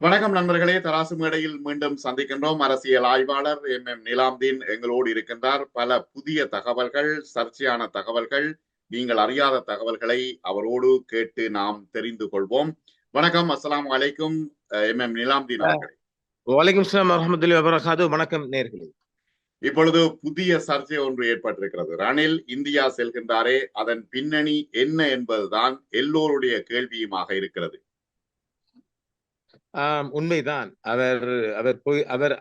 வணக்கம் நண்பர்களே, தராசு மேடையில் மீண்டும் சந்திக்கின்றோம். அரசியல் ஆய்வாளர் நிலாம்தீன் எங்களோடு இருக்கின்றார். பல புதிய தகவல்கள், சர்ச்சையான தகவல்கள், நீங்கள் அறியாத தகவல்களை அவரோடு கேட்டு நாம் தெரிந்து கொள்வோம். வணக்கம், அஸ்ஸலாமு அலைக்கும் நிலாம்தீன் அவர்களே. வலைக்கும் ஸலாம் வரஹ்மத்துல்லாஹி வபரகாத்துஹு. வணக்கம் நேயர்களே. இப்பொழுது புதிய சர்ச்சை ஒன்று ஏற்பட்டிருக்கிறது. ரணில் இந்தியா செல்கின்றாரே, அதன் பின்னணி என்ன என்பதுதான் எல்லோருடைய கேள்வியுமாக இருக்கிறது. உண்மைதான். அவர்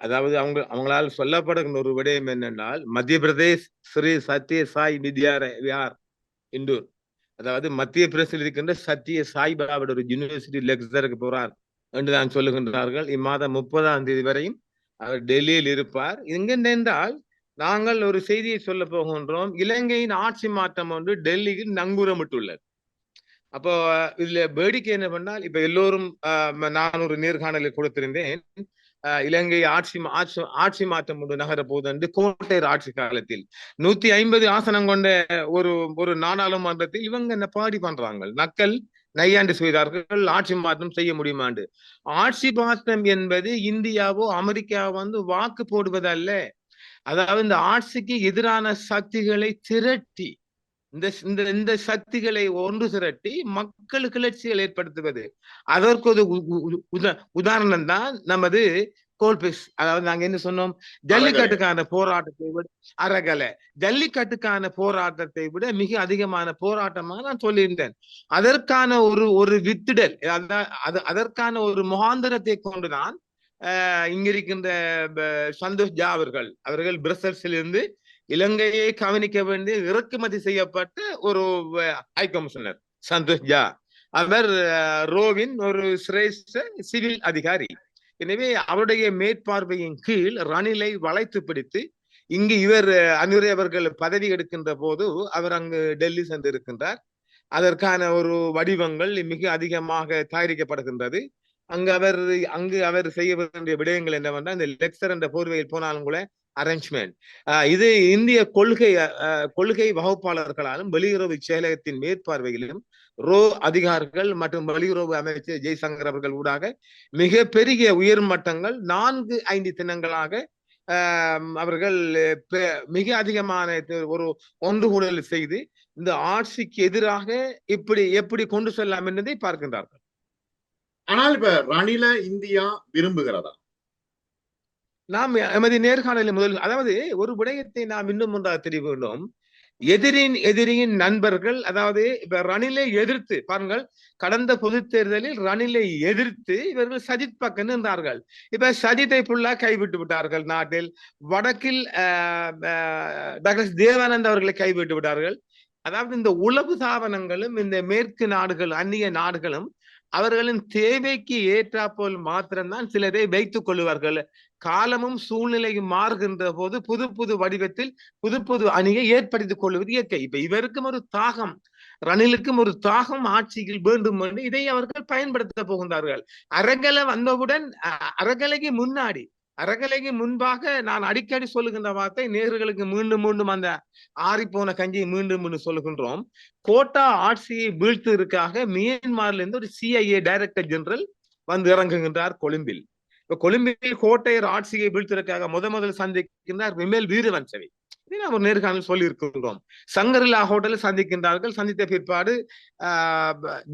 அதாவது அவங்களால் சொல்லப்படுகின்ற ஒரு விடயம் என்னென்னால், மத்திய பிரதேஷ் ஸ்ரீ சத்ய சாய் வித்யார் இண்டூர், அதாவது மத்திய பிரதேசத்தில் இருக்கின்ற சத்ய சாய் பாபாவோட ஒரு யூனிவர்சிட்டி லெக்சருக்கு போறார் என்று தான் சொல்லுகின்றார்கள். இம்மாதம் 30ஆம் தேதி வரையும் அவர் டெல்லியில் இருப்பார். எங்கென்றால் நாங்கள் ஒரு செய்தியை சொல்ல போகின்றோம். இலங்கையின் ஆட்சி மாற்றம் ஒன்று டெல்லியில் நங்கூரமிட்டுள்ளது. அப்போ இதுல வேடிக்கை என்ன பண்ணால், இப்ப எல்லோரும் நான் ஒரு நேர்காணலில் கொடுத்திருந்தேன், இலங்கை ஆட்சி மாற்றம் ஒன்று நகர போது என்று கோட்டையர் ஆட்சி காலத்தில் 150 ஆசனம் கொண்ட ஒரு நாடாளுமன்றத்தில் இவங்க என்ன பாடி பண்றாங்க, நக்கல் நையாண்டு செய்தார்கள், ஆட்சி மாற்றம் செய்ய முடியுமாண்டு. ஆட்சி மாற்றம் என்பது இந்தியாவோ அமெரிக்காவோ வந்து வாக்கு போடுவதல்ல. அதாவது இந்த ஆட்சிக்கு எதிரான சக்திகளை திரட்டி இந்த சக்திகளை ஒன்று திரட்டி மக்கள் கிளர்ச்சிகள் ஏற்படுத்துவது. அதற்கு ஒரு உதாரணம் தான் நமது கோல்பிஸ். அதாவது நாங்க என்ன சொன்னோம், ஜல்லிக்கட்டுக்கான போராட்டத்தை விட ஜல்லிக்கட்டுக்கான போராட்டத்தை விட மிக அதிகமான போராட்டமாக நான் சொல்லியிருந்தேன். அதற்கான ஒரு வித்திடல், அதற்கான ஒரு முகாந்திரத்தை கொண்டுதான் இங்க இருக்கின்ற சந்தோஷ் ஜா அவர்கள் பிரசல்ஸில் இருந்து இலங்கையை கவனிக்க வேண்டிய இறக்குமதி செய்யப்பட்ட ஒரு ஹை கமிஷனர் சந்தோஷ் ஜா. அவர் ரோவின் ஒரு சிரேஷ்ட சிவில் அதிகாரி. எனவே அவருடைய மேற்பார்வையின் கீழ் ரணிலை வளைத்து பிடித்து இங்கு இவர் அனுரை அவர்கள் பதவி எடுக்கின்ற போது அவர் அங்கு டெல்லி சென்றிருக்கின்றார். அதற்கான ஒரு வடிவங்கள் மிக அதிகமாக தயாரிக்கப்படுகின்றது. அங்கு அவர் செய்ய வேண்டிய விடயங்கள் என்னவென்றால், இந்த லெக்சர் என்ற போர்வையில் போனாலும் கூட அரேஞ்ச்மெண்ட், இது இந்திய கொள்கை வகுப்பாளர்களாலும் வெளியுறவு செயலகத்தின் மேற்பார்வையிலும் ரோ அதிகாரிகள் மற்றும் வெளியுறவு அமைச்சர் ஜெய்சங்கர் அவர்கள் ஊடாக மிக பெரிய உயர்மட்டங்கள் 4-5 தினங்களாக அவர்கள் மிக அதிகமான ஒரு ஒன்றுகூடல் செய்து இந்த ஆட்சிக்கு எதிராக எப்படி கொண்டு செல்லலாம் என்பதை பார்க்கின்றார்கள். ஆனால் இப்ப ரணில இந்தியா விரும்புகிறதா? நாம் எமது நேர்காணலில் முதல், அதாவது ஒரு விடயத்தை நாம் இன்னும் ஒன்றாக தெரிய வேண்டும். எதிரியின் நண்பர்கள், அதாவது இப்ப ரணிலை எதிர்த்து பாருங்கள், கடந்த பொது தேர்தலில் ரணிலை எதிர்த்து இவர்கள் சஜித் பக்கம் நின்றார்கள். இப்ப சஜித்தை ஃபுல்லா கைவிட்டு விட்டார்கள். நாட்டில் வடக்கில் டாக்டர் தேவானந்த் அவர்களை கைவிட்டு விட்டார்கள். அதாவது இந்த உளவு தாவனங்களும் இந்த மேற்கு நாடுகள், அந்நிய நாடுகளும் அவர்களின் தேவைக்கு ஏற்றாப்போல் மாத்திரம்தான் சிலரை வைத்துக் கொள்வார்கள். காலமும் சூழ்நிலையும் மாறுகின்ற போது புது வடிவத்தில் புது அணியை ஏற்படுத்திக் கொள்வது இயற்கை. இப்ப இவருக்கும் ஒரு தாகம், ரணிலுக்கும் ஒரு தாகம் ஆட்சியில் வேண்டும் என்று இதை அவர்கள் பயன்படுத்த போகின்றார்கள். அறகலைக்கு முன்பாக நான் அடிக்கடி சொல்லுகின்ற வார்த்தை, நேர்களுக்கு மீண்டும் அந்த ஆறிப்போன கஞ்சியை மீண்டும் சொல்லுகின்றோம். கோட்டா ஆட்சியை வீழ்த்துவதற்காக மியான்மர்ல இருந்து ஒரு CIA டைரக்டர் ஜெனரல் வந்து இறங்குகின்றார் கொழும்பில். இப்ப கொழும்பில் கோட்டையர் ஆட்சியை வீழ்த்துவதற்காக முதல் சந்திக்கின்றார் விமல் வீரவன்சவை. இதை நாம் ஒரு நேர்காணல் சொல்லி இருக்கின்றோம். சங்கரிலா ஹோட்டலில் சந்திக்கின்றார்கள். சந்தித்த பிற்பாடு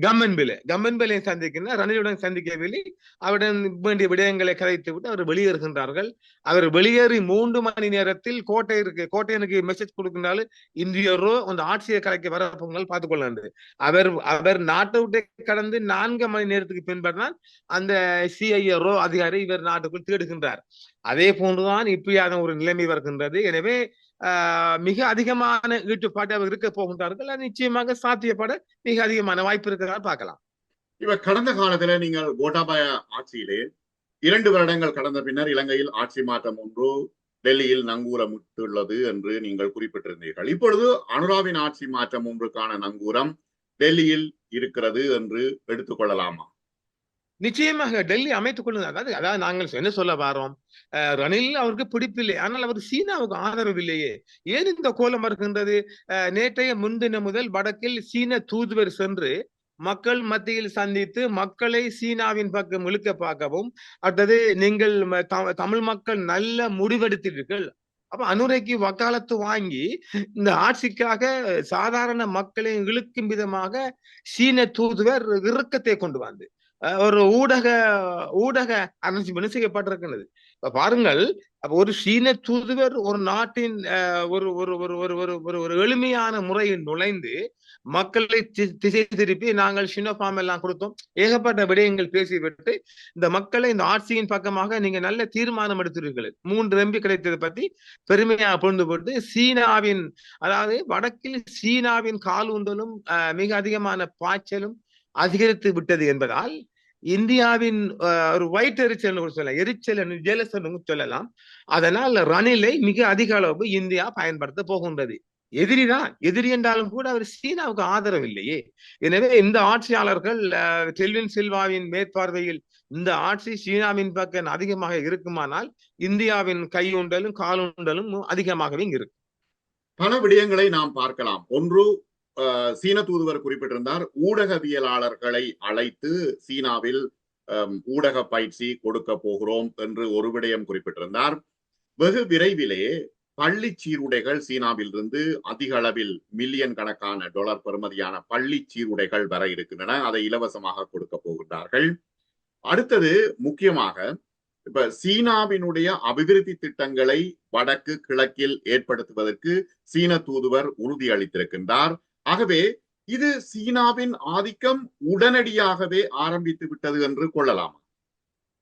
கம்மன்பிலை சந்திக்கின்றார். ரணிலுடன் சந்திக்கவில்லை. அவருடன் வேண்டிய விடயங்களை கதைத்து விட்டு அவர் வெளியேறுகின்றார்கள். அவர் வெளியேறி 3 மணி நேரத்தில் கோட்டையனுக்கு மெசேஜ் கொடுக்கின்றாலும், இந்தியரோ அந்த ஆட்சியை கலைக்க வரப்போங்கள் பார்த்துக் கொள்ள. அவர் நாட்டை விட்டு கடந்து 4 மணி நேரத்துக்கு பின்பற்றால் அந்த CIO அதிகாரி இவர் நாட்டுக்குள் தேடுகின்றார். அதே போன்றுதான் இப்படியான ஒரு நிலைமை வருகின்றது. எனவே மிக அதிகமான ஈடுபாட்டு அவர் இருக்க போகின்றார்கள். அது நிச்சயமாக சாத்தியப்பட மிக அதிகமான வாய்ப்பு இருக்கிறதா பார்க்கலாம். இப்ப கடந்த காலத்துல நீங்கள் கோட்டாபாய ஆட்சியிலே 2 வருடங்கள் கடந்த பின்னர் இலங்கையில் ஆட்சி மாற்றம் ஒன்று டெல்லியில் நங்கூரமிட்டுள்ளது என்று நீங்கள் குறிப்பிட்டிருந்தீர்கள். இப்பொழுது அனுராவின் ஆட்சி மாற்றம் ஒன்றுக்கான நங்கூரம் டெல்லியில் இருக்கிறது என்று எடுத்துக்கொள்ளலாமா? நிச்சயமாக டெல்லி அமைத்துக் கொள்ளுங்க. அதாவது நாங்கள் என்ன சொல்ல வாரோம், ரணில் அவருக்கு பிடிப்பில்லை, ஆனால் அவர் சீனாவுக்கு ஆதரவு இல்லையே. ஏன் இந்த கோலம் வருகின்றது? நேற்றைய முன்தினம் முதல் வடக்கில் சீன தூதுவர் சென்று மக்கள் மத்தியில் சந்தித்து மக்களை சீனாவின் பக்கம் இழுக்க பார்க்கவும், அடுத்தது நீங்கள் தமிழ் மக்கள் நல்ல முடிவெடுத்தீர்கள், அப்ப அனுரைக்கு வக்காலத்து வாங்கி இந்த ஆட்சிக்காக சாதாரண மக்களை இழுக்கும் விதமாக சீன தூதுவர் இறுக்கத்தை கொண்டு வந்து ஒரு ஊடக அரேஞ்ச்மெண்ட் செய்யப்பட்டிருக்கிறது. பாருங்கள், அப்ப ஒரு சீன தூதுவர் ஒரு நாட்டின் ஒரு ஒரு ஒரு ஒரு ஒரு ஒரு ஒரு எளிமையான முறையில் நுழைந்து மக்களை திசை திருப்பி நாங்கள் ஷினோஃபார்ம் எல்லாம் கொடுத்தோம், ஏகப்பட்ட விடயங்கள் பேசிவிட்டு இந்த மக்களை இந்த ஆட்சியின் பக்கமாக நீங்க நல்ல தீர்மானம் எடுத்துருக்கீர்கள், 3 MP கிடைத்ததை பத்தி பெருமையாக புரிந்து போட்டு சீனாவின், அதாவது வடக்கில் சீனாவின் காலூண்டலும் மிக அதிகமான பாய்ச்சலும் அதிகரித்து விட்டது என்பதால் இந்தியாவின் ஒரு ஒயிட் எரிச்சல் சொல்லலாம், எரிச்சல் ஜெலஸ் சொல்லலாம். அதனால் ரணிலை மிக அதிக அளவு இந்தியா பயன்படுத்த போகின்றது. எதிரிதான், எதிரி என்றாலும் கூட அவர் சீனாவுக்கு ஆதரவு இல்லையே. எனவே இந்த ஆட்சியாளர்கள் டெல்வின் சில்வாவின் மேற்பார்வையில் இந்த ஆட்சி சீனாவின் பக்கம் அதிகமாக இருக்குமானால் இந்தியாவின் கையுண்டலும் காலுண்டலும் அதிகமாகவே இருக்கும். பல விடயங்களை நாம் பார்க்கலாம். ஒன்று, சீன தூதுவர் குறிப்பிட்டிருந்தார், ஊடகவியலாளர்களை அழைத்து சீனாவில் ஊடக பயிற்சி கொடுக்க போகிறோம் என்று ஒரு விடயம் குறிப்பிட்டிருந்தார். வெகு விரைவிலே பள்ளி சீருடைகள் சீனாவில் இருந்து அதிக அளவில் மில்லியன் கணக்கான டாலர் பெறுமதியான பள்ளி சீருடைகள் வர இருக்கின்றன, அதை இலவசமாக கொடுக்க போகின்றார்கள். அடுத்தது, முக்கியமாக இப்ப சீனாவினுடைய அபிவிருத்தி திட்டங்களை வடக்கு கிழக்கில் ஏற்படுத்துவதற்கு சீன தூதுவர் உறுதியளித்திருக்கின்றார். ஆகவே இது சீனாவின் ஆதிக்கம் உடனடியாகவே ஆரம்பித்து விட்டது என்று கொள்ளலாம்.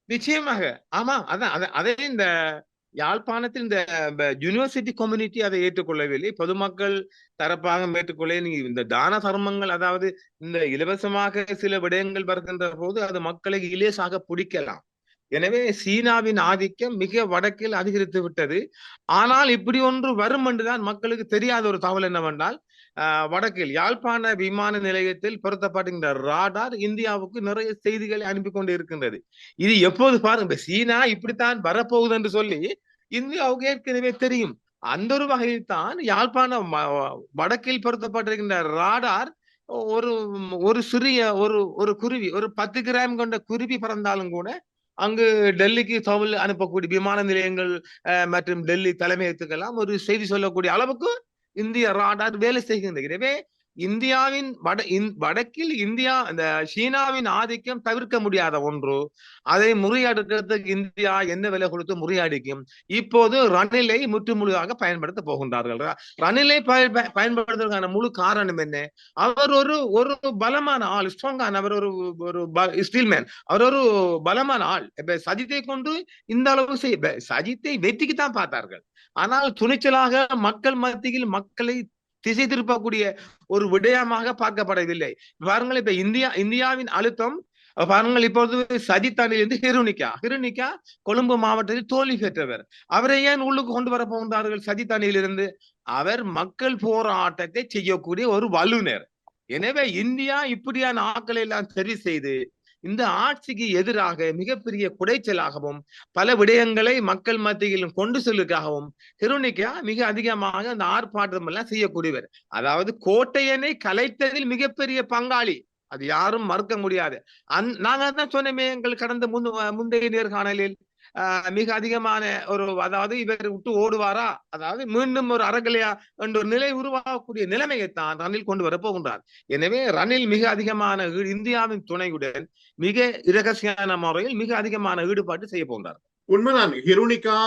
நிச்சயமாக, ஆமா. அதான் அதே இந்த யாழ்ப்பாணத்தில் இந்த யூனிவர்சிட்டி கம்யூனிட்டி அதை ஏற்றுக்கொள்ளவில்லை, பொதுமக்கள் தரப்பாக ஏற்றுக்கொள்ள. இந்த தான தர்மங்கள், அதாவது இந்த இலவசமாக சில விடயங்கள் வருகின்ற போது அது மக்களை இலேசாக பிடிக்கலாம். எனவே சீனாவின் ஆதிக்கம் மிக வடக்கில் அதிகரித்து விட்டது. ஆனால் இப்படி ஒன்று வரும் என்றுதான் மக்களுக்கு தெரியாத ஒரு தகவல் என்னவென்றால், வடக்கில் யாழ்ப்பாண விமான நிலையத்தில் பொருத்தப்பட்ட ராடார் இந்தியாவுக்கு நிறைய செய்திகளை அனுப்பி கொண்டு இருக்கின்றது. இது எப்போது பாருங்க, சீனா இப்படித்தான் வரப்போகுது என்று சொல்லி இந்தியாவுக்கு ஏற்கனவே தெரியும். அந்த ஒரு வகையில் தான் யாழ்ப்பாண வடக்கில் பொருத்தப்பட்டிருக்கின்ற ராடார் ஒரு சிறிய ஒரு குருவி, ஒரு 10 கிராம் கொண்ட குருவி பறந்தாலும் கூட அங்கு டெல்லிக்கு தகவல் அனுப்பக்கூடிய விமான நிலையங்கள் மற்றும் டெல்லி தலைமையகத்துக்கெல்லாம் ஒரு செய்தி சொல்லக்கூடிய அளவுக்கு இந்திய ராடார் வேலை செய்கின்றது. எனவே இந்தியாவின் வடக்கில் இந்த சீனாவின் ஆதிக்கம் தவிர்க்க முடியாத ஒன்று. அதை முறியடிக்கிறதுக்கு இந்தியா என்ன விலை கொடுத்து முறியடிக்கும். இப்போது ரணிலை முற்றுமுழுதாக பயன்படுத்த போகின்றார்கள். ரணிலை பயன்படுத்துவதற்கான முழு காரணம் என்ன? அவர் ஒரு பலமான ஆள், ஸ்ட்ராங்கான, அவர் ஒரு ஸ்டீல்மேன், அவர் ஒரு பலமான ஆள். இப்ப சஜித்தை கொண்டு இந்த அளவு சஜித்தை வெற்றிக்கு தான் பார்த்தார்கள். ஆனால் துணிச்சலாக மக்கள் மத்தியில் மக்களை திசை திருப்பக்கூடிய ஒரு விடயமாக பார்க்கப்படவில்லை. பாருங்கள், இப்ப இந்தியாவின் அழுத்தம் பாருங்கள். இப்போது சஜித் அணியிலிருந்து ஹிருனிகா கொழும்பு மாவட்டத்தில் தோல்வி பெற்றவர். அவரை ஏன் உள்ளுக்கு கொண்டு வர போகின்றார்கள்? சஜித் அணியிலிருந்து அவர் மக்கள் போராட்டத்தை செய்யக்கூடிய ஒரு வல்லுநர். எனவே இந்தியா இப்படியான ஆட்களை எல்லாம் சரி செய்து இந்த ஆட்சிக்கு எதிராக மிகப்பெரிய குடைச்சலாகவும் பல விடயங்களை மக்கள் மத்தியிலும் கொண்டு செல்லுக்காகவும் ஹிருனிகா மிக அதிகமாக அந்த ஆர்ப்பாட்டம் எல்லாம் செய்யக்கூடியவர். அதாவது கோட்டையனை கலைத்ததில் மிகப்பெரிய பங்காளி, அது யாரும் மறுக்க முடியாது. நாங்க தான் சொன்னமே எங்கள் கடந்த முந்தைய நேர்காணலில் மிக அதிகமான அதாவது இவர் விட்டு ஓடுவாரா, அதாவது மீண்டும் ஒரு அறகலையா என்ற ஒரு நிலை உருவாகக்கூடிய நிலைமையைத்தான் ரணில் கொண்டு வர போகின்றார். எனவே ரணில் மிக அதிகமான இந்தியாவின் துணையுடன் மிக இரகசியமான முறையில் மிக அதிகமான ஈடுபாடு செய்ய போகின்றார். உண்மைதான். ஹிருனிகா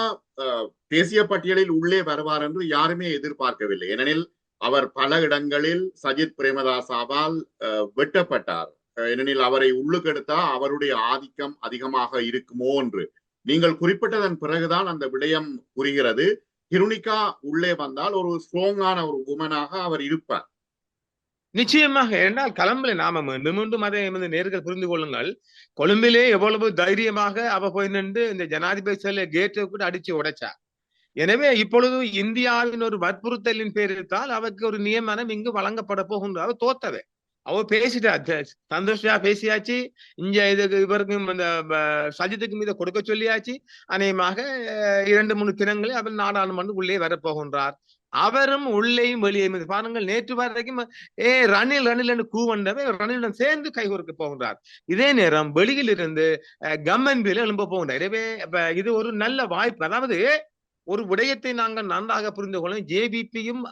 தேசிய பட்டியலில் உள்ளே வருவார் என்று யாருமே எதிர்பார்க்கவில்லை. ஏனெனில் அவர் பல இடங்களில் சஜித் பிரேமதாசாவால் வெட்டப்பட்டார். ஏனெனில் அவரை உள்ளுக்கெடுத்தா அவருடைய ஆதிக்கம் அதிகமாக இருக்குமோ என்று நீங்கள் குறிப்பிட்டதன் பிறகுதான் அந்த விடயம் புரிகிறது. ஹிருனிகா உள்ளே வந்தால் ஒரு ஸ்ட்ராங்கான ஒரு உமனாக அவர் இருப்பார். நிச்சயமாக. என்றால் கொழும்பிலே நாம மீண்டும் அதை நேர்கள் புரிந்து கொள்ளுங்கள். கொழும்பிலே எவ்வளவு தைரியமாக அவ போய் நின்று இந்த ஜனாதிபதி செல்ல கேட்டை கூட அடிச்சு உடைச்சார். எனவே இப்பொழுது இந்தியாவின் ஒரு வற்புறுத்தலின் பேரில் தான் அவருக்கு ஒரு நியமனம் இங்கு வழங்கப்பட போகின்ற அவர் தோத்தவே. அவர் பேசிட்டா, சந்தோஷா பேசியாச்சு. இவருக்கும் இந்த சஜித்துக்கும் இதை கொடுக்க சொல்லியாச்சு. அநேகமாக 2-3 தினங்களில் அவர் நாடாளுமன்றம் உள்ளே வரப்போகின்றார். அவரும் உள்ளேயும் வெளியேயும் பாருங்கள். நேற்று வரைக்கும் ரணில் ரணில் என்று கூவண்டவே ரணிலுடன் சேர்ந்து கைகோர்க்க போகின்றார். இதே நேரம் வெளியில் இருந்து கம்மன்பில் எழும்ப போகின்றார். எனவே இது ஒரு நல்ல வாய்ப்பு. அதாவது ஒரு விடயத்தை நாங்கள் நன்றாக புரிந்து கொள்ளும். ஜேவிபியும்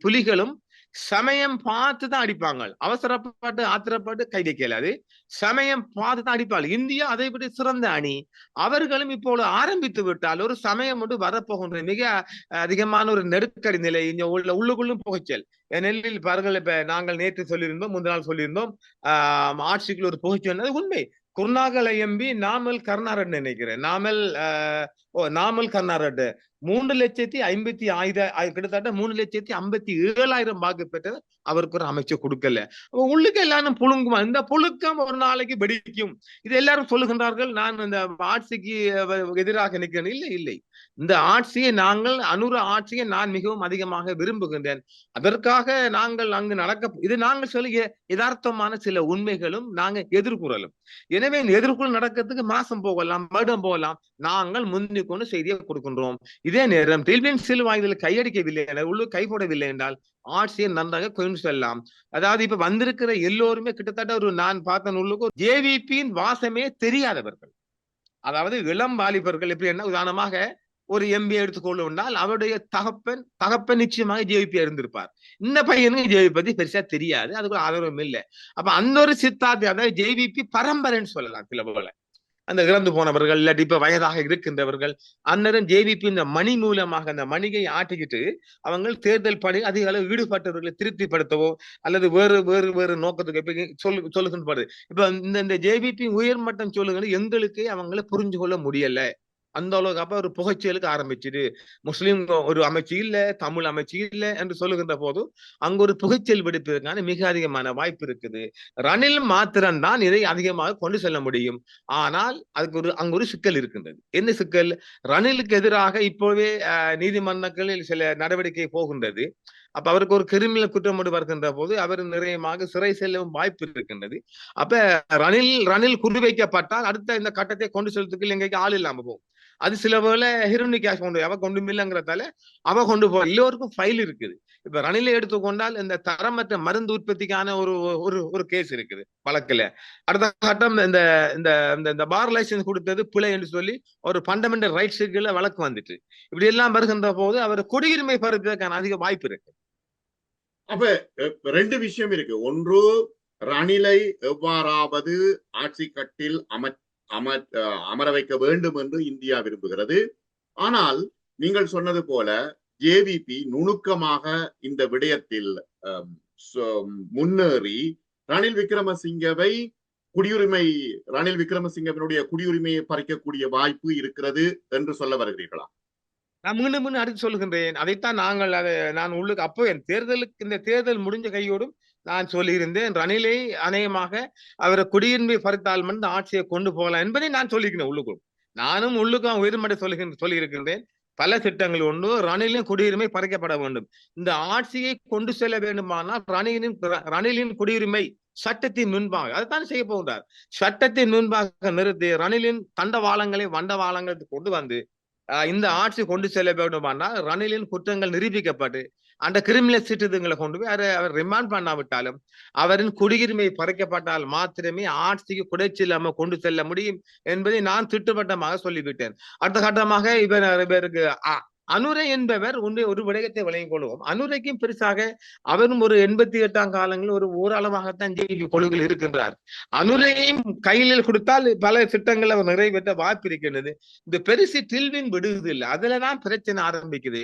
புலிகளும் சமயம் பார்த்து தான் அடிப்பாங்க. அவசரப்பட்டு ஆத்திரப்பட்டு கை வைக்கலாது. சமயம் பார்த்து தான் அடிப்பாங்க. இந்தியா அதை விட சிறந்த அணி. அவர்களும் இப்போது ஆரம்பித்து விட்டால் ஒரு சமயம் ஒன்று வரப்போகின்ற மிக அதிகமான ஒரு நெருக்கடி நிலை இங்க உள்ளுக்குள்ளும் புகைச்சல். நெல்லில் பாருங்கள், இப்ப நாங்கள் நேற்று சொல்லியிருந்தோம், முந்தின நாள் சொல்லியிருந்தோம், ஆட்சிக்குள் ஒரு புகைச்சல். அது உண்மை. குருநாகல் எம்பி நாமல் கர்நாரட் நினைக்கிறேன், நாமல் கர்நாரட் 3,50,000 கிட்டத்தட்ட 3,57,000 வாக்கு பெற்றது. அவருக்கு ஒரு அமைச்சர் கொடுக்கல. உள்ளுக்கு எல்லாரும் புழுங்குமா? இந்த புழுக்கம் ஒரு நாளைக்கு வெடிக்கும். இது எல்லாரும் சொல்லுகின்றார்கள் நான் இந்த ஆட்சிக்கு எதிராக நிற்கிறேன். இல்லை இல்லை, இந்த ஆட்சியை நாங்கள் ஆட்சியை நான் மிகவும் அதிகமாக விரும்புகின்றேன். அதற்காக நாங்கள் அங்கு இது நாங்கள் சொல்லிய யதார்த்தமான சில உண்மைகளும் நாங்கள் எதிர்கூறலும். எனவே இந்த எதிர்கூறல் நடக்கிறதுக்கு மாசம் போகலாம், வருடம் போகலாம். நாங்கள் முந்திக் கொண்டு செய்தியை கொடுக்கின்றோம். இதே நேரம் டில்வின் சில்வா இதில் கையடிக்கவில்லை, உள்ளு கை போடவில்லை என்றால் ஆட்சியை நன்றாக கொண்டு செல்லலாம். அதாவது இப்ப வந்திருக்கிற எல்லோருமே கிட்டத்தட்ட ஒரு நான் பார்த்த உள்ளுக்கு ஜேவிபியின் வாசமே தெரியாதவர்கள். அதாவது இளம் வாலிபர்கள். எப்படி என்ன உதாரணமாக ஒரு எம்பி எடுத்துக்கொள்ளும், அவருடைய தகப்பன் நிச்சயமாக ஜேவிபி இருந்திருப்பார். இந்த பையனுக்கு ஜேவிபி பத்தி பெருசா தெரியாது, அதுக்கு ஆதரவும் இல்லை. அப்ப அந்த ஒரு சித்தாந்தி, அதாவது ஜேவிபி பரம்பரைன்னு சொல்லலாம். சில போல அந்த இறந்து போனவர்கள் இல்லாட்டி இப்ப வயதாக இருக்கின்றவர்கள் அந்நேரம் ஜேவிபி இந்த மணி மூலமாக அந்த மணியை ஆட்டிக்கிட்டு அவங்க தேர்தல் பணி அதிக அளவு ஈடுபட்டவர்களை திருப்திப்படுத்தவோ அல்லது வேறு வேறு வேறு நோக்கத்துக்கு சொல்லுகின்றது. இப்ப இந்த ஜேவிபி உயர்மட்டம் சொல்லுங்க, எங்களுக்கே அவங்களை புரிஞ்சு கொள்ள முடியல. அந்த அளவுக்கு அப்ப ஒரு புகைச்சலுக்கு ஆரம்பிச்சுது. முஸ்லிம் ஒரு அமைச்சு இல்ல, தமிழ் அமைச்சு இல்ல என்று சொல்லுகின்ற போது அங்க ஒரு புகைச்சல் வெடிப்பதற்கான மிக அதிகமான வாய்ப்பு இருக்குது. ரணில் மாத்திரம்தான் இதை அதிகமாக கொண்டு செல்ல முடியும். ஆனால் அதுக்கு அங்க ஒரு சிக்கல் இருக்கின்றது. என்ன சிக்கல்? ரணிலுக்கு எதிராக இப்போவே நீதிமன்றங்களில் சில நடவடிக்கை போகின்றது. அப்ப அவருக்கு ஒரு கிரிமினல் குற்றம் வருகின்ற போது அவர் நிறையமாக சிறை செல்லவும் வாய்ப்பு இருக்கின்றது. அப்ப ரணில் குறிவைக்கப்பட்டால் அடுத்த இந்த கட்டத்தை கொண்டு செல்றதுக்கு எங்களுக்கு ஆள் இல்லாம போகும். அது சில வேளை ஹிருனி கேஷ் அவ கொண்டு இல்லைங்கிறதால அவ கொண்டு போக எல்லோருக்கும் ஃபைல் இருக்குது. இப்ப ரணிலை எடுத்துக்கொண்டால் இந்த தரமற்ற மருந்து உற்பத்திக்கான ஒரு கேஸ் இருக்குது வழக்குல. அடுத்த கட்டம் இந்த பார் லைசன்ஸ் கொடுத்தது பிழை என்று சொல்லி ஒரு ஃபண்டமெண்டல் ரைட்ஸுக்குள்ள வழக்கு வந்துட்டு. இப்படி எல்லாம் வருகின்ற போது அவர் குடியுரிமை பெறுவதற்கான அதிக வாய்ப்பு இருக்கு. அப்ப ரெண்டு விஷயம் இருக்கு. ஒன்று, ரணிலை எவ்வாறாவது ஆட்சி கட்டில் அமர வைக்க வேண்டும் என்று இந்தியா விரும்புகிறது. ஆனால் நீங்கள் சொன்னது போல ஜேவிபி நுணுக்கமாக இந்த விடயத்தில் முன்னேறி ரணில் விக்ரமசிங்கவினுடைய குடியுரிமையை பறிக்கக்கூடிய வாய்ப்பு இருக்கிறது என்று சொல்ல வருகிறீர்களா? நான் மீண்டும் அடுத்து சொல்லுகின்றேன். அதைத்தான் நான் உள்ளுக்கு அப்போ இந்த தேர்தல் முடிஞ்ச கையோடும் நான் சொல்லியிருந்தேன். ரணிலை அநேகமாக அவரை குடியுரிமை பறித்தால் மட்டும் ஆட்சியை கொண்டு போகலாம் என்பதை நான் சொல்லியிருக்கிறேன். உள்ளுக்கும் நானும் உள்ளுக்கும் உயர்மட்ட சொல்லியிருக்கின்றேன். பல திட்டங்கள் ஒன்று, ரணிலின் குடியுரிமை பறிக்கப்பட வேண்டும். இந்த ஆட்சியை கொண்டு செல்ல வேண்டுமானால் ரணிலின் குடியுரிமை சட்டத்தின் முன்பாக அதைத்தான் செய்ய போகின்றார். சட்டத்தின் முன்பாக நிறுத்தி ரணிலின் தண்டவாளங்களை வண்டவாளங்களுக்கு கொண்டு வந்து இந்த ஆட்சி கொண்டு செல்ல வேண்டுமானால் ரணிலின் குற்றங்கள் நிரூபிக்கப்பட்டு அந்த கிரிமினல் சிட்டிங்களை கொண்டு போய் அவர் ரிமாண்ட் பண்ணாவிட்டாலும் அவரின் குடியுரிமை பறிக்கப்பட்டால் மாத்திரமே ஆட்சிக்கு குடைச்செல்லாம கொண்டு செல்ல முடியும் என்பதை நான் திட்டவட்டமாக சொல்லிவிட்டேன். அடுத்த கட்டமாக இவருக்கு அனுரை என்பவர் ஒரு விடயத்தை வழங்கிக் கொள்வோம். அனுரைக்கும் பெருசாக அவரும் ஒரு 88ஆம் காலங்களில் ஒரு ஓரளவாகத்தான் ஜேவிபி கொள்கையில் இருக்கின்றார். அனுரையையும் கையில் கொடுத்தால் பல திட்டங்கள் அவர் நிறைவேற்ற வாய்ப்பு இருக்கின்றது. இந்த பெருசு டில்வின் விடுவதில்லை, அதுலதான் பிரச்சனை ஆரம்பிக்குது.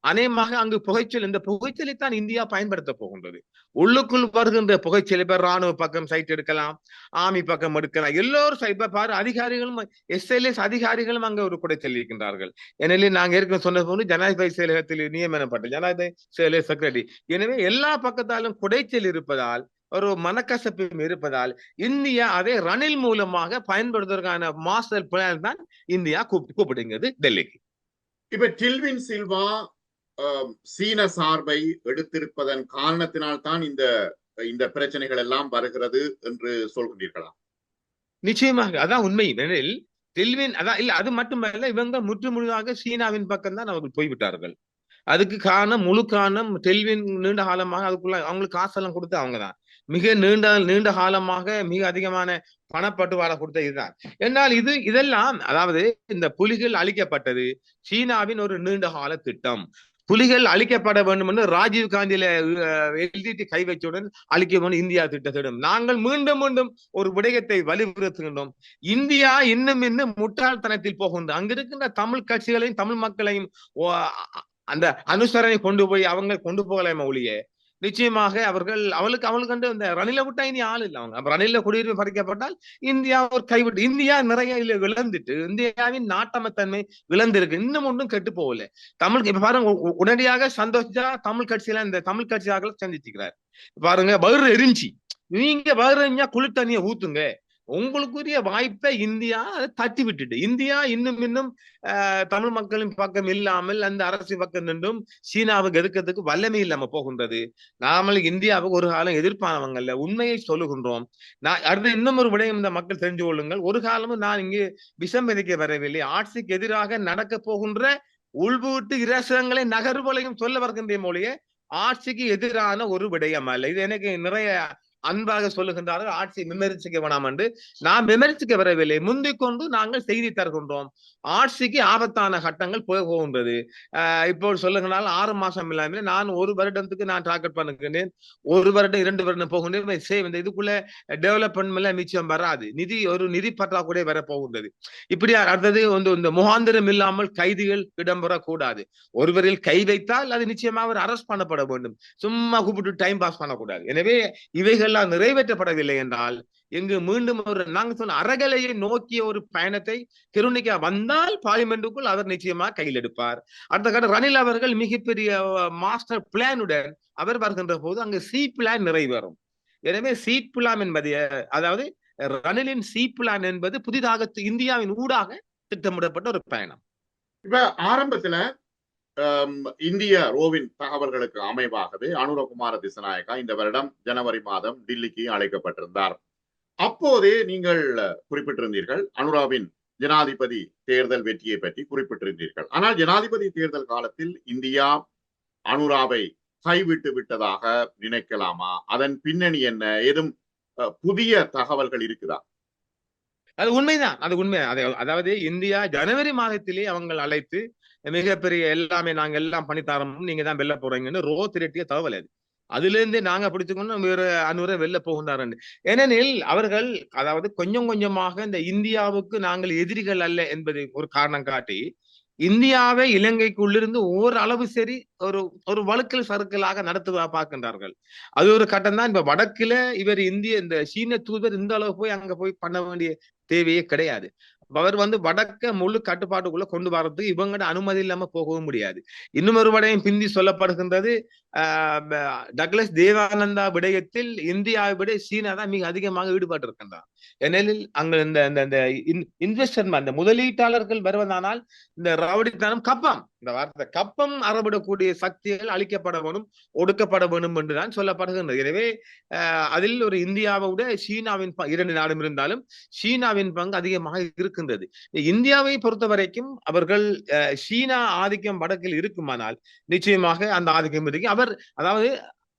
அநேகமாக அங்கு புகைச்சல், இந்த புகைச்சலைத்தான் இந்தியா பயன்படுத்த போகின்றது. உள்ளுக்குள் வருகின்ற புகைச்சல் இப்ப ராணுவ பக்கம் சைட் எடுக்கலாம், ஆர்மி பக்கம் எடுக்கலாம், எல்லோரும் இப்ப பாரு அதிகாரிகளும் SLS அதிகாரிகளும் அங்க ஒரு குடைச்சல் இருக்கின்றார்கள். எனவே நாங்க ஏற்கனவே சொன்ன போது ஜனாதிபதி செயலகத்தில் நியமனப்பட்ட ஜனாதிபதி செயலக செக்ரட்டரி. எனவே எல்லா பக்கத்தாலும் குடைச்சல் இருப்பதால் ஒரு மனக்கசப்பு இருப்பதால் இந்தியா அதை ரணில் மூலமாக பயன்படுத்துவதற்கான மாஸ்டர் பிளான் தான் இந்தியா கூப்பிடுங்கிறது டெல்லிக்கு. இப்ப டில்வின் சில்வா சீன சார்பை எடுத்திருப்பதன் காரணத்தினால் தான் இந்த பிரச்சனைகள் எல்லாம் வருகிறது என்று சொல்கிறீர்களா? நிச்சயமாக அதான் உண்மை. எனில் டில்வின் அதான் இல்ல, அது மட்டுமல்ல, இவங்க முற்றுமுழுதாக சீனாவின் பக்கம் தான் அவர்கள் போய்விட்டார்கள். அதுக்கு காரணம் முழு காரணம் டெல்வின் நீண்ட காலமாக அதுக்குள்ள அவங்களுக்கு காசெல்லாம் கொடுத்து அவங்கதான் மிக நீண்ட காலமாக மிக அதிகமான பணப்பட்டுவாடை கொடுத்த இதுதான். என்னால் இதெல்லாம் அதாவது இந்த புலிகள் அழிக்கப்பட்டது சீனாவின் ஒரு நீண்ட கால திட்டம். புலிகள் அழிக்கப்பட வேண்டும் என்று ராஜீவ் காந்தியில எழுதிட்டு கை வச்சவுடன் அழிக்க வேண்டும் இந்தியா திட்டத்திடம் நாங்கள் மீண்டும் மீண்டும் ஒரு விடயத்தை வலியுறுத்துகின்றோம். இந்தியா இன்னும் முட்டாள்தனத்தில் போகின்ற அங்க இருக்கின்ற தமிழ் கட்சிகளையும் தமிழ் மக்களையும் அந்த அனுசரணை கொண்டு போய் அவங்க கொண்டு போகலாம ஒழிய நிச்சயமாக அவளுக்கு வந்து இந்த ரணில விட்டா இனி ஆள் இல்லை. அவங்க ரணில குடியுரிமை பறிக்கப்பட்டால் இந்தியா ஒரு கைவிட்டு இந்தியா நிறைய இழந்துட்டு இந்தியாவின் நாட்டமத்தன்மை இழந்திருக்கு. இன்னும் ஒன்றும் கெட்டு போகல. தமிழ் இப்ப பாருங்க உடனடியாக சந்தோஷா தமிழ் கட்சியில இந்த தமிழ் கட்சியாக சந்திச்சுக்கிறார். பாருங்க வயிறு எரிஞ்சி நீங்க வயிறு எரிஞ்சா குளிர் தண்ணியை ஊத்துங்க. உங்களுக்குரிய வாய்ப்பை இந்தியா தட்டி விட்டுட்டு இந்தியா இன்னும் தமிழ் மக்களின் பக்கம் இல்லாமல் அந்த அரசு பக்கம் நின்றும் சீனாவுக்கு எதிர்க்கிறதுக்கு வல்லமை இல்லாம போகின்றது. நாமல் இந்தியாவுக்கு ஒரு காலம் எதிர்ப்பானவங்கல்ல உண்மையை சொல்லுகின்றோம். அடுத்து இன்னும் ஒரு விடயம் இந்த மக்கள் தெரிஞ்சு கொள்ளுங்கள். ஒரு காலமும் நான் இங்கு விஷம் விதைக்க வரவில்லை. ஆட்சிக்கு எதிராக நடக்க போகின்ற உள்வீட்டு இரசங்களை நகர்வுகளையும் சொல்ல வருகின்ற மொழியே ஆட்சிக்கு எதிரான ஒரு விடயம் அல்ல. இது எனக்கு நிறைய அன்பாக சொல்லுகின்றார்கள். ஆட்சியை விமர்சிக்க வேணாம் என்று நாம் விமர்சிக்க வரவில்லை. முந்திக் கொண்டு நாங்கள் செய்தி தருகின்றோம். ஆட்சிக்கு ஆபத்தான கட்டங்கள் போகின்றது. இப்போ சொல்லுங்கனால 6 மாசம் இல்லாமல் நான் 1 வருடத்துக்கு நான் டார்கெட் பண்ணுகின்றேன். 1 வருடம் 2 வருடம் போகின்றேன். இதுக்குள்ள டெவலப்மெண்ட் மிச்சம் வராது. நிதி பற்றாக்குறை வர போகின்றது. இப்படி அடுத்தது இந்த முகாந்திரம் இல்லாமல் கைதிகள் இடம்பெறக்கூடாது. ஒருவரில் கை வைத்தால் அது நிச்சயமாக அவர் அரெஸ்ட் பண்ணப்பட வேண்டும். சும்மா கூப்பிட்டு டைம் பாஸ் பண்ணக்கூடாது. எனவே இவைகள் நிறைவேற்றப்படவில்லை என்றால் எங்கு மீண்டும் நாங்க சொன்ன அறகலையை நோக்கிய ஒரு பயணத்தை கிருணிகா வந்தால் பார்லிமெண்ட்டுக்குள் அவர் நிச்சயமாக கையில் எடுப்பார். அடுத்த கட்ட ரணில் அவர்கள் மிகப்பெரிய மாஸ்டர் பிளானுடன் அவர் வருகின்ற போது அங்கு சி பிளான் நிறைவேறும். எனவே சி பிளான் என்பது அதாவது ரணிலின் சி பிளான் என்பது புதிதாக இந்தியாவின் ஊடாக திட்டமிடப்பட்ட ஒரு பயணம். இப்ப ஆரம்பத்துல இந்திய ரோவின் தகவல்களுக்கு அமைவாகவே அனுரகுமார திசநாயக்கா இந்த வருடம் ஜனவரி மாதம் டில்லிக்கு அழைக்கப்பட்டிருந்தார். அப்போதே நீங்கள் குறிப்பிட்டிருந்தீர்கள் அனுராவின் ஜனாதிபதி தேர்தல் வெற்றியை பற்றி குறிப்பிட்டிருந்தீர்கள். ஆனால் ஜனாதிபதி தேர்தல் காலத்தில் இந்தியா அனுராவை கைவிட்டு விட்டதாக நினைக்கலாமா? அதன் பின்னணி என்ன? ஏதும் புதிய தகவல்கள் இருக்குதா? அது உண்மைதான். அது உண்மை. அதாவது இந்தியா ஜனவரி மாதத்திலே அவங்க அழைத்து மிகப்பெரிய எல்லாமே நாங்க எல்லாம் பண்ணித்தாரோம் நீங்க தான் வெல்ல போறீங்கன்னு ரோ திரட்டிய தகவல் அது. அதுல இருந்தே நாங்க பிடிச்சுக்கொண்டு வேற அனுரை வெளில போகின்றார். ஏனெனில் அவர்கள் அதாவது கொஞ்சம் கொஞ்சமாக இந்த இந்தியாவுக்கு நாங்கள் எதிரிகள் அல்ல என்பதை ஒரு காரணம் காட்டி இந்தியாவை இலங்கைக்குள்ளிருந்து ஓரளவு சரி ஒரு வழுக்கல் சறுக்கலாக நடத்துவா பார்க்கின்றார்கள். அது ஒரு கட்டம் தான். இப்ப வடக்குல இவர் இந்த சீன தூதர் இந்த அளவு போய் அங்க போய் பண்ண வேண்டிய தேவையே கிடையாது. அவர் வடக்க முழு கட்டுப்பாட்டுக்குள்ள கொண்டு வர்றதுக்கு இவங்கட அனுமதி இல்லாம போகவும் முடியாது. இன்னும் ஒரு விடயம் பிந்தி சொல்லப்படுகின்றது. டக்ளஸ் தேவானந்தா விடயத்தில் இந்தியாவை விட சீனா தான் மிக அதிகமாக ஈடுபட்டு இருக்கின்றார். ஏனெனில் அங்க இந்த இன்வெஸ்டர் அந்த முதலீட்டாளர்கள் வருவதானால் இந்த ரவுடித்தனம் கப்பம் இந்த வார்த்தை கப்பம் அறவிடக்கூடிய சக்திகள் அழிக்கப்பட வேணும் ஒடுக்கப்பட வேணும் என்றுதான் சொல்லப்படுகின்றது. எனவே அதில் ஒரு இந்தியாவை விட சீனாவின் 2 நாடும் இருந்தாலும் சீனாவின் பங்கு அதிகமாக இருக்கின்றது. இந்தியாவை பொறுத்த வரைக்கும் அவர்கள் சீனா ஆதிக்கம் வடக்கில் இருக்குமானால் நிச்சயமாக அந்த ஆதிக்கம் இருக்கு. அதாவது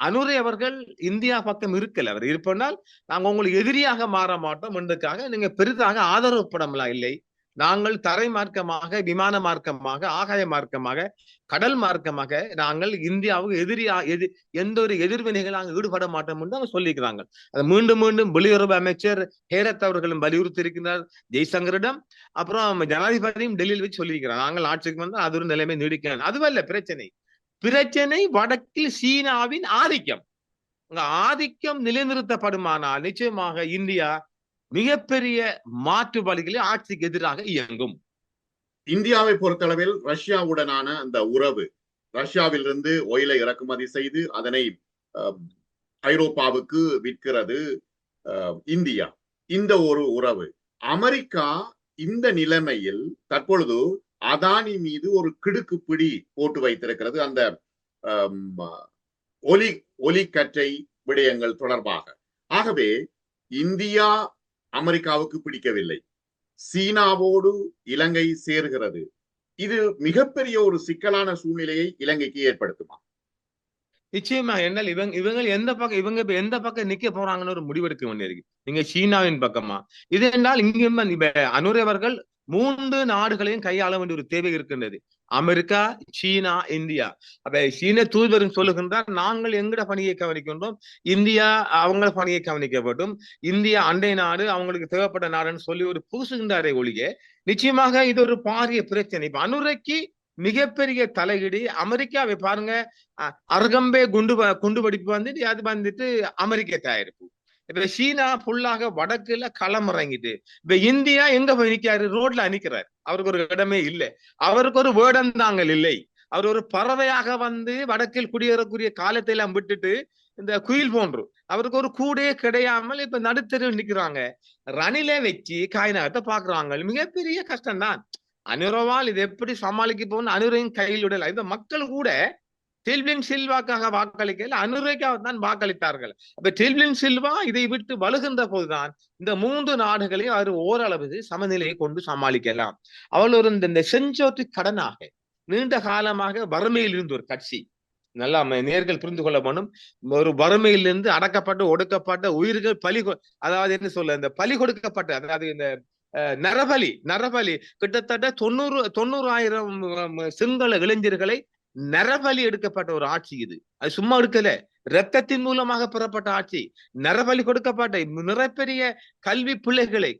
அனுரை அவர்கள் இந்தியா பக்கம் இருக்கல. அவர் இருப்பதால் நாங்க உங்களுக்கு எதிரியாக மாற மாட்டோம் என்றுக்காக நீங்க பெரிதாக ஆதரவு படம்லாம் இல்லை. நாங்கள் தரை மார்க்கமாக விமான மார்க்கமாக ஆகாய மார்க்கமாக கடல் மார்க்கமாக நாங்கள் இந்தியாவுக்கு எந்த ஒரு எதிர்வினைகள் நாங்கள் ஈடுபட மாட்டோம் என்று அவங்க சொல்லிக்கிறாங்க. அதை மீண்டும் வெளியுறவு அமைச்சர் ஹேரத் அவர்களும் வலியுறுத்தி இருக்கிறார் ஜெய்சங்கரிடம். அப்புறம் ஜனாதிபதியும் டெல்லியில் வச்சு சொல்லியிருக்கிறார் நாங்கள் ஆட்சிக்கு வந்தால் அது ஒரு நிலைமை நீடிக்க. அதுவல்ல பிரச்சனை வடக்கில் சீனாவின் ஆதிக்கம். ஆதிக்கம் நிலைநிறுத்தப்படுமானால் நிச்சயமாக இந்தியா மிகப்பெரிய மாற்று வழிகளில் ஆட்சிக்கு எதிராக இயங்கும். இந்தியாவை பொறுத்தளவில் ரஷ்யாவுடனான அந்த உறவு, ரஷ்யாவிலிருந்து ஒயிலை இறக்குமதி செய்து அதனை ஐரோப்பாவுக்கு விற்கிறது இந்தியா. இந்த ஒரு உறவு அமெரிக்கா இந்த நிலைமையில் தற்பொழுது அதானி மீது ஒரு கிடுக்குப்பிடி போட்டு வைத்திருக்கிறது. அந்த ஒலிக்கற்றை விடயங்கள் தொடர்பாக. ஆகவே இந்தியா அமெரிக்காவுக்கு பிடிக்கவில்லை. சீனாவோடு இலங்கை சேர்கிறது. இது மிகப்பெரிய ஒரு சிக்கலான சூழ்நிலையை இலங்கைக்கு ஏற்படுத்துமா? நிச்சயமா. என்னால் இவங்க எந்த பக்கம் நிக்க போறாங்கன்னு ஒரு முடிவெடுக்க வேண்டியிருக்கு. நீங்க சீனாவின் பக்கமா? இது என்றால் இங்கும் இப்ப அனுரை அவர்கள் 3 நாடுகளையும் கையாள வேண்டிய ஒரு தேவை இருக்கின்றது. அமெரிக்கா, சீனா, இந்தியா. அப்ப சீன தூதுவரும் சொல்லுகின்றார், நாங்கள் எங்கட பணியை கவனிக்கின்றோம். இந்தியா அவங்க பணியை கவனிக்க வேண்டும். இந்தியா அண்டை நாடு, அவங்களுக்கு தேவைப்பட்ட நாடுன்னு சொல்லி ஒரு பூசுகின்றாரே ஒழிய, நிச்சயமாக இது ஒரு பாரிய பிரச்சனை. இப்ப அனுரைக்கு மிகப்பெரிய தலையீடு அமெரிக்காவை பாருங்க. அருகம்பே குண்டு வெடிப்பு வந்துட்டு அது வந்துட்டு அமெரிக்க தயாரிப்பு. இப்ப சீனா ஃபுல்லாக வடக்குல களம் இறங்கிட்டு, இப்ப இந்தியா எங்க போய் நிக்காரு? ரோட்ல நிக்கிறார். அவருக்கு ஒரு இடமே இல்லை. அவருக்கு ஒரு வேடந்தாங்கல் இல்லை. அவர் ஒரு பறவையாக வந்து வடக்கில் குடியேறக்கூடிய காலத்தை எல்லாம் விட்டுட்டு இந்த குயில் போன்று அவருக்கு ஒரு கூடே கிடையாமல் இப்ப நடுத்தருவில் நிக்கிறாங்க. ரணிலை வச்சு காய்நாட்டை பாக்குறாங்க. மிகப்பெரிய கஷ்டம்தான். அனுரவால் இது எப்படி சமாளிக்க போகணும்? அனுரையும் கையில் விடல. இந்த மக்கள் கூட டெல்வின் சில்வாக்காக வாக்களிக்கல, அனுரைக்காக தான் வாக்களித்தார்கள். அப்ப டெல்வின் சில்வா இதை விட்டு வலுகின்ற போதுதான் இந்த 3 நாடுகளையும் அவர் ஓரளவு சமநிலையை கொண்டு சமாளிக்கலாம். அவள் ஒரு இந்த செஞ்சோற்று கடனாக நீண்ட காலமாக வறுமையில் இருந்து ஒரு கட்சி, நல்லா நேர்கள் புரிந்து கொள்ள வேணும். ஒரு வறுமையிலிருந்து அடக்கப்பட்டு ஒடுக்கப்பட்ட உயிர்கள் அதாவது என்ன சொல்ல, இந்த பலி கொடுக்கப்பட்ட, அதாவது இந்த நரபலி கிட்டத்தட்ட 90,000 சிங்கள இளைஞர்களை நரபலி எடுக்கப்பட்ட ஒரு ஆட்சி இது. அது சும்மா எடுக்கல, ரத்தத்தின் மூலமாக பெறப்பட்ட ஆட்சி. நரபலி கொடுக்கப்பட்ட மிகப்பெரிய கல்வி பிள்ளைகளை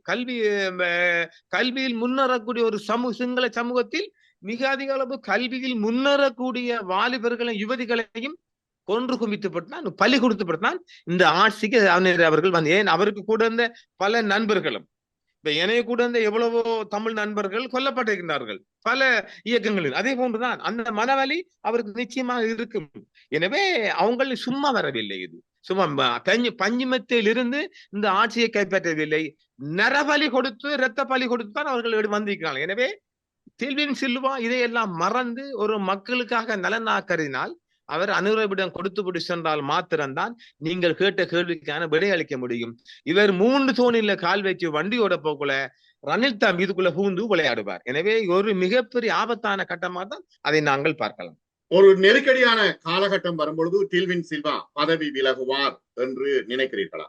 கல்வியில் முன்னேறக்கூடிய ஒரு சிங்கள சமூகத்தில் மிக அதிக அளவு கல்வியில் முன்னேறக்கூடிய வாலிபர்களையும் யுவதிகளையும் கொன்று குவித்துப்பட்டான், பலி கொடுத்துப்பட்டான் இந்த ஆட்சிக்கு அவர்கள் வந்து. ஏன் அவருக்கு கூட இருந்த பல நண்பர்களும், இப்ப என்னைய கூட இருந்த எவ்வளவோ தமிழ் நண்பர்கள் கொல்லப்பட்டிருக்கிறார்கள் பல இயக்கங்களில். அதே போன்றுதான் அந்த மனவலி அவருக்கு நிச்சயமாக இருக்கும். எனவே அவங்க சும்மா வரவில்லை. இது சும்மா பஞ்சிமத்தில் இருந்து இந்த ஆட்சியை கைப்பற்றவில்லை. நரபலி கொடுத்து இரத்த பலி கொடுத்து தான் அவர்கள் வந்திருக்கிறார்கள். எனவே டெல்வின் சில்வா இதையெல்லாம் மறந்து ஒரு மக்களுக்காக நலனாக்கறினால் அவர் அனுரவிடம் கொடுத்து சென்றால் மாத்திரம்தான் நீங்கள் கேட்ட கேள்விக்கான விடை அளிக்க முடியும். இவர் 3 தோணில கால் வச்சு வண்டியோட போக்குள்ள ரணில் தான் இதுக்குள்ள பூந்து விளையாடுவார். எனவே ஒரு மிகப்பெரிய ஆபத்தான கட்டமாக தான் அதை நாங்கள் பார்க்கலாம். ஒரு நெருக்கடியான காலகட்டம் வரும்பொழுது டெல்வின் சில்வா பதவி விலகுவார் என்று நினைக்கிறீர்களா?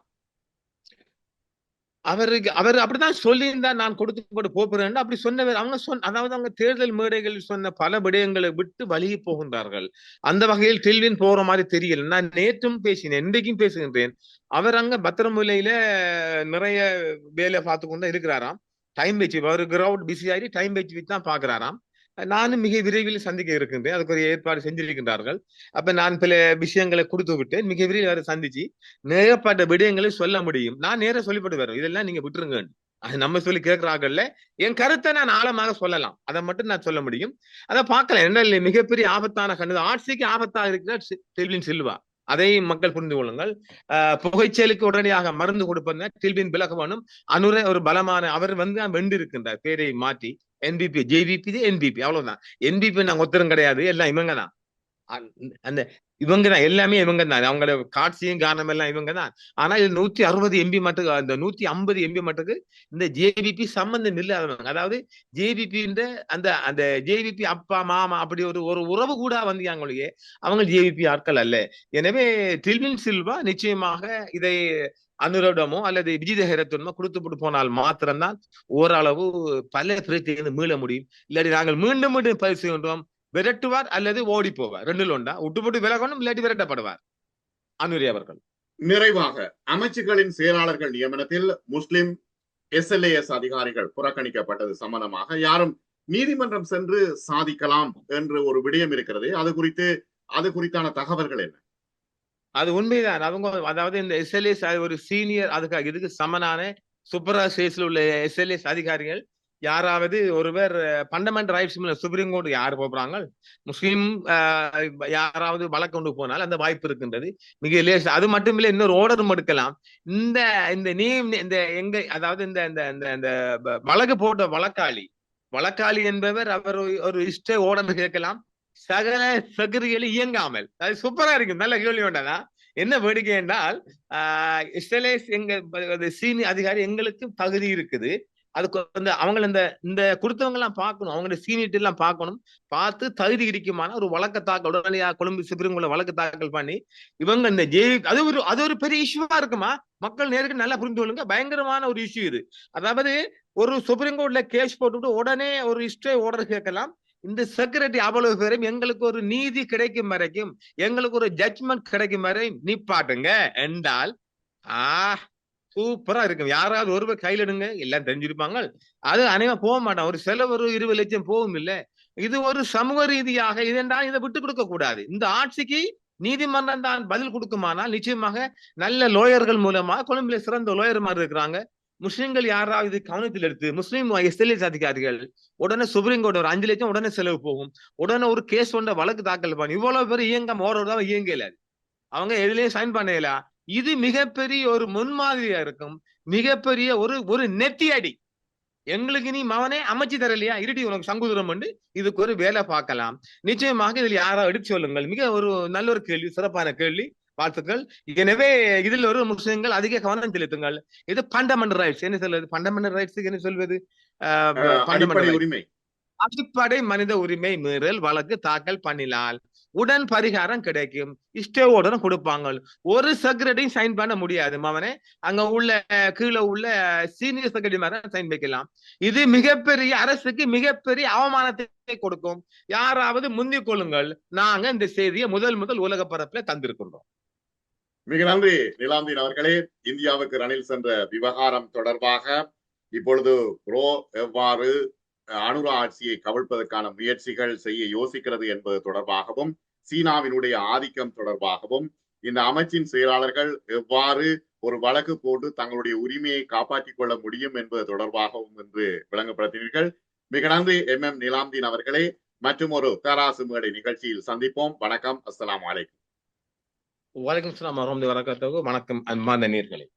அவர் அப்படிதான் சொல்லியிருந்தா நான் கொடுத்து போறேன் அப்படி சொன்னவர். அதாவது அவங்க தேர்தல் மேடைகளில் சொன்ன பல விடயங்களை விட்டு வலிகி போகின்றார்கள். அந்த வகையில் டெல்வின் போற மாதிரி தெரியல. நான் நேற்றும் பேசினேன், இன்றைக்கும் பேசுகின்றேன். அவர் அங்க பத்திரமுலையில நிறைய வேலை பார்த்து கொண்டு இருக்கிறாராம். டைம் வச்சு அவர் கிரவுட் பிஸி ஆகி டைம் வச்சு தான் பாக்குறாராம். நானும் மிக விரைவில் சந்திக்க இருக்கின்றேன். அதுக்கு ஒரு ஏற்பாடு செஞ்சிருக்கின்றார்கள். அப்ப நான் பல விஷயங்களை கொடுத்து விட்டேன். மிக விரைவில் அவரை சந்திச்சு நேரப்பட்ட விடயங்களை சொல்ல முடியும். நான் நேர சொல்லிப்பட்டு வரோம், இதெல்லாம் நீங்க விட்டுருங்க. அது நம்ம சொல்லி கேட்கிறாங்கல்ல, என் கருத்தை நான் ஆழமாக சொல்லலாம். அதை மட்டும் நான் சொல்ல முடியும். அதை பார்க்கலாம். என்ன மிகப்பெரிய ஆபத்தான கண்ணு ஆட்சிக்கு ஆபத்தாக இருக்கிற டெல்வின் சில்வா. அதை மக்கள் புரிந்து கொள்ளுங்கள். புகைச்சலுக்கு உடனடியாக மருந்து கொடுப்பது டெல்வின் விலகவனும். அனுரை ஒரு பலமான அவர் வந்து வென்று இருக்கின்றார், பேரை மாற்றி என்பிபி ஜேவிபி என்பிபி அவ்வளவுதான். என்பிபி நாங்க ஒத்தரும் கிடையாது, எல்லாம் இவங்க தான். அந்த இவங்க தான், எல்லாமே இவங்க தான். அவங்களோட காட்சியும் காரணம் எல்லாம் இவங்க தான். ஆனா இது 160 எம்பி மட்டுக்கு, அந்த 150 எம்பி மட்டுக்கு இந்த ஜேவிபி சம்பந்தம் இல்லாதவங்க. அதாவது ஜேவிபி அந்த ஜேவிபி அப்பா மாமா அப்படி ஒரு உறவு கூட வந்தாங்களே, அவங்க ஜேவிபி ஆட்கள் அல்ல. எனவே டெல்வின் சில்வா நிச்சயமாக இதை அனுரவிடமோ அல்லது விஜிதஹேரத்துடமோ கொடுத்துட்டு போனால் மாத்திரம்தான் ஓரளவு பல பிரச்சனை மீள முடியும். இல்லாட்டி நாங்கள் மீண்டும் மீண்டும் பதிவு செய்கின்றோம், விரட்டுவார் அல்லது ஓடி போவார். 2ல் ஒன்றா விட்டு விலகணும், இல்லாட்டி விரட்டப்படுவார் அனுரி அவர்கள். நிறைவாக அமைச்சுகளின் செயலாளர்கள் நியமனத்தில் முஸ்லிம் SLAS அதிகாரிகள் புறக்கணிக்கப்பட்டது சம்பந்தமாக யாரும் நீதிமன்றம் சென்று சாதிக்கலாம் என்று ஒரு விடயம் இருக்கிறது. அது குறித்தான தகவல்கள் என்ன? அது உண்மைதான். அவங்க அதாவது இந்த SLAS ஒரு சீனியர் அதுக்காக இதுக்கு சமனான சூப்பரா ஸ்டேட்ஸ்ல உள்ள SLAS அதிகாரிகள் யாராவது ஒருவர் ஃபண்டமெண்டல் ரைட்ஸ் சுப்ரீம் கோர்ட் யார் போறாங்க, முஸ்லீம் யாராவது வழக்கு கொண்டு போனால் அந்த வாய்ப்பு இருக்கின்றது. மிக லேஸ். அது மட்டும் இல்லை, இன்னொரு ஓர்டரும் எடுக்கலாம். இந்த எங்க அதாவது இந்த வழக்கு போட்ட வழக்காளி என்பவர் அவர் ஒரு இஷ்ட ஓர்டர் கேட்கலாம். சகல சகரிகளை இயங்காமல். அது சூப்பரா இருக்கு, நல்ல கேள்வி வேண்டாதா? என்ன வேடிக்கை என்றால், எங்க சீனியர் அதிகாரி எங்களுக்கு தகுதி இருக்குது, அதுக்கு வந்து அவங்க இந்த கொடுத்தவங்க எல்லாம் பார்க்கணும், அவங்களோட சீனியர் எல்லாம் பார்க்கணும், பார்த்து தகுதி இருக்குமான ஒரு வழக்கு தாக்கல் உடனடியாக கொழும்பு சுப்ரீம் வழக்கு தாக்கல் பண்ணி இவங்க இந்த அது ஒரு பெரிய இஷ்யூவா இருக்குமா, மக்கள் நேருக்கு நல்லா புரிந்து கொள்ளுங்க. பயங்கரமான ஒரு இஷ்யூ இது. அதாவது ஒரு சுப்ரீம் கோர்ட்ல கேஸ் போட்டுவிட்டு உடனே ஒரு ஸ்டே ஆர்டர் கேட்கலாம். இந்த செக்யூரிட்டி அவ்வளவு பேரும் எங்களுக்கு ஒரு நீதி கிடைக்கும் வரைக்கும், எங்களுக்கு ஒரு ஜட்ஜ்மெண்ட் கிடைக்கும் வரை நிப்பாட்டுங்க என்றால் சூப்பரா இருக்கும். யாராவது ஒருவர் கையில் எடுங்க, எல்லாம் தெரிஞ்சிருப்பாங்க. அது அனைவரும் போக மாட்டான். ஒரு செலவு ஒரு 20 லட்சம் போகும் இல்ல. இது ஒரு சமூக ரீதியாக இதென்றால் இதை விட்டு கொடுக்க கூடாது. இந்த ஆட்சிக்கு நீதிமன்றம் தான் பதில் கொடுக்குமானால் நிச்சயமாக நல்ல லோயர்கள் மூலமா கொழும்பில சிறந்த லோயர் மாதிரி இருக்கிறாங்க. முஸ்லிம்கள் யாராவது கவனத்தில் எடுத்து முஸ்லீம் எஸ்எல்எஸ் அதிகாரிகள் உடனே சுப்ரீம் கோர்ட் ஒரு 5 லட்சம் உடனே செலவு போகும். உடனே ஒரு கேஸ் கொண்ட வழக்கு தாக்கல் பண்ணி இவ்வளவு பேர் இயங்காம ஓரளவு இயங்கல, அவங்க எதுலயும் சைன் பண்ணல. இது மிகப்பெரிய ஒரு முன்மாதிரியா இருக்கும். மிகப்பெரிய ஒரு நெத்தி அடி. எங்களுக்கு நீ மவனே அமைச்சு தரலையா, இருடி உனக்கு சங்குதுரம் உண்டு, இதுக்கு ஒரு வேலை பார்க்கலாம். நிச்சயமாக இதில் யாரா எடுத்து சொல்லுங்கள். மிக ஒரு நல்ல ஒரு கேள்வி, சிறப்பான கேள்வி, வாழ்த்துக்கள். எனவே இதில் ஒரு முஸ்லிம்கள் அதிக கவனம் செலுத்துங்கள். இது ஃபண்டமெண்டல் ரைட்ஸ். என்ன சொல்வது ஃபண்டமெண்டல் ரைட்ஸ்? என்ன சொல்வது? அடிப்படை உரிமை, அடிப்படை மனித உரிமை மீறல் வழக்கு தாக்கல் பண்ணினால் உடன் பரிகாரம் கிடைக்கும். ஸ்டே ஆர்டரும் கொடுப்பாங்க. ஒரு செக்ரட்டரியும் சைன் பண்ண முடியாது மவனே, அங்க உள்ள கீழே உள்ள சீனியர் செக்ரட்டரி மாதிரி சைன் வைக்கலாம். இது மிகப்பெரிய அரசுக்கு மிகப்பெரிய அவமானத்தை கொடுக்கும். யாராவது முந்திக் கொள்ளுங்கள், நாங்க இந்த செய்தியை முதல் உலக பரப்புல தந்திருக்கின்றோம். மிக நன்றி நிலாந்தீன் அவர்களே. இந்தியாவுக்கு ரணில் சென்ற விவகாரம் தொடர்பாக இப்பொழுது ரோ எவ்வாறு அனுரா ஆட்சியை கவிழ்ப்பதற்கான முயற்சிகள் செய்ய யோசிக்கிறது என்பது தொடர்பாகவும், சீனாவினுடைய ஆதிக்கம் தொடர்பாகவும், இந்த அமைச்சின் செயலாளர்கள் எவ்வாறு ஒரு வழக்கு போட்டு தங்களுடைய உரிமையை காப்பாற்றிக் கொள்ள முடியும் என்பது தொடர்பாகவும் என்று விளங்கப்படுத்தினீர்கள். மிக நன்றி MM நிலாந்தீன் அவர்களே. மற்றும் ஒரு தராசு மேடை நிகழ்ச்சியில் சந்திப்போம். வணக்கம். அஸ்ஸலாமு அலைக்கும். வலைக்கும் ஸலாம் வரஹ்மத்துல்லாஹி வபரகாத்துஹு. வணக்கம் அன்பார்ந்த நேயர்களே.